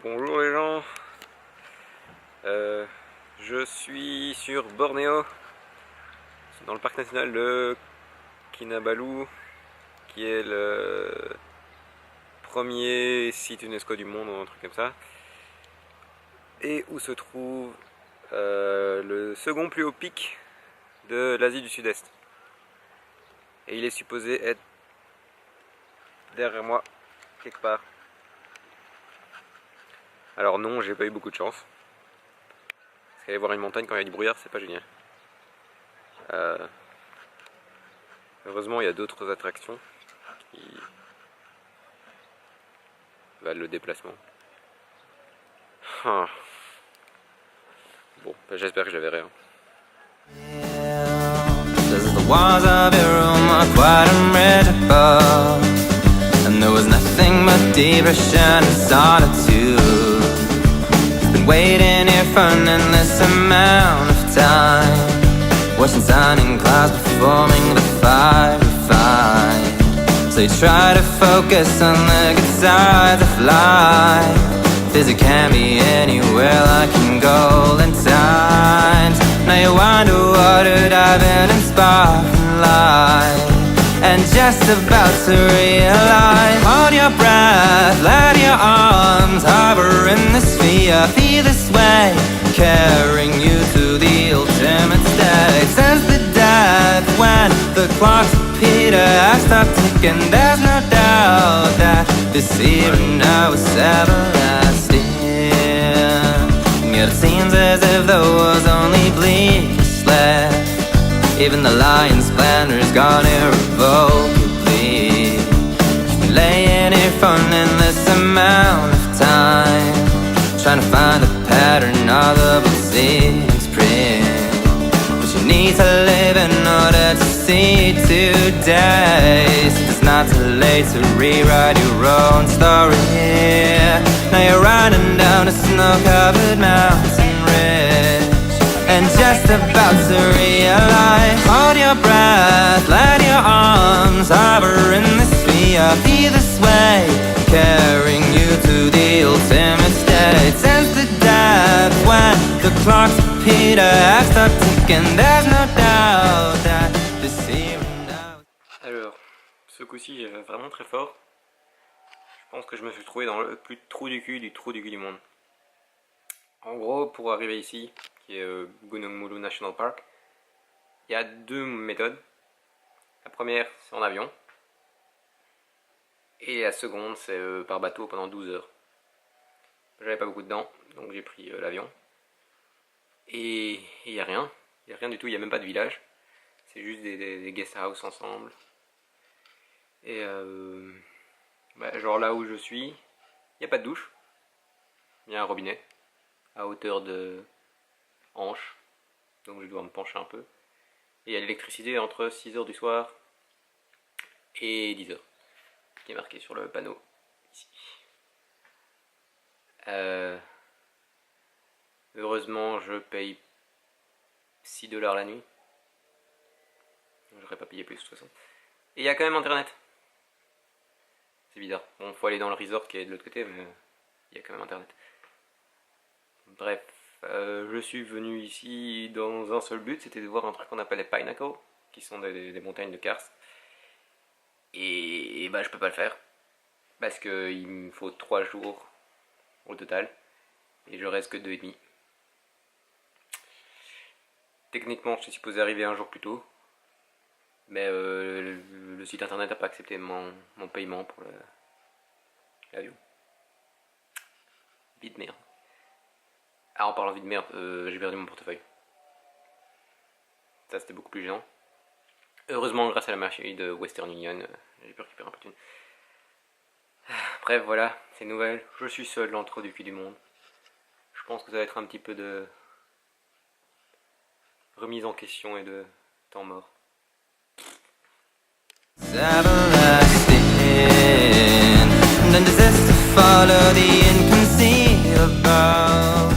Bonjour les gens, je suis sur Bornéo, dans le parc national de Kinabalu, qui est le premier site UNESCO du monde ou un truc comme ça, et où se trouve le second plus haut pic de l'Asie du Sud-Est. Et il est supposé être derrière moi, quelque part. Alors non, j'ai pas eu beaucoup de chance. Parce qu'aller voir une montagne quand il y a du brouillard, c'est pas génial. Heureusement, il y a d'autres attractions qui valent le déplacement. Ah. Bon, j'espère que je la verrai. The walls of your room are quite unreadable, and there was nothing but depression and solitude. Been waiting here for an endless amount of time, watching sun and clouds performing the fire fight. So you try to focus on the good sides of life. Cause it can't be anywhere like in golden times. Now you wonder what would have been in sparkling light, and just about to realize. Hold your breath, let your arms hover in the sphere. Feel this way, carrying you to the ultimate state. Sense the death when the clocks repeat. I stop ticking, there's no doubt that this evening now is everlasting. Yet it seems as if there was only bleakness left. Even the lion's splendor is gone irrevocably. You've been laying here for an endless amount of time, trying to find a pattern of the blessings print. But you need to live in order to see today. So it's not too late to rewrite your own story. Now you're riding down a snow-covered mountain ridge, and just about to realize. Hold your breath, let your arms hover in the sphere. Feel this way, carrying you to the ultimate state. Sense the depth when the clocks repeat. I start ticking, there's no doubt that this evening now. Alors, ce coup-ci j'ai vraiment très fort. Je pense que je me suis trouvé dans le plus trou du cul du monde. En gros, pour arriver ici, qui est Gunung Mulu National Park, il y a deux méthodes. La première, c'est en avion. Et la seconde, c'est par bateau pendant 12 heures. J'avais pas beaucoup de dents, donc j'ai pris l'avion. Et il n'y a rien. Il n'y a rien du tout, il n'y a même pas de village. C'est juste des guest house ensemble. Et genre là où je suis, il n'y a pas de douche. Il y a un robinet à hauteur de hanche, donc je dois me pencher un peu. Et il y a l'électricité entre 6h du soir et 10h, qui est marqué sur le panneau ici. Heureusement, je paye 6$ la nuit. J'aurais pas payé plus de toute façon. Et il y a quand même internet. C'est bizarre. Bon, faut aller dans le resort qui est de l'autre côté, mais il y a quand même internet. Bref, je suis venu ici dans un seul but, c'était de voir un truc qu'on appelle les Pinnacles, qui sont des montagnes de karst. Et bah je peux pas le faire, parce qu'il me faut 3 jours au total, et je reste que 2,5. Techniquement, je suis supposé arriver un jour plus tôt, mais le site internet n'a pas accepté mon paiement pour l'avion. Vie de merde. Ah, en parlant de vie de merde, j'ai perdu mon portefeuille. Ça, c'était beaucoup plus gênant. Heureusement, grâce à la machine de Western Union, j'ai pu récupérer un peu de thune. Bref, voilà, ces nouvelles. Je suis seul dans le trou du cul du monde. Je pense que ça va être un petit peu de remise en question et de temps mort. Everlasting, and then desist to follow the inconceivable.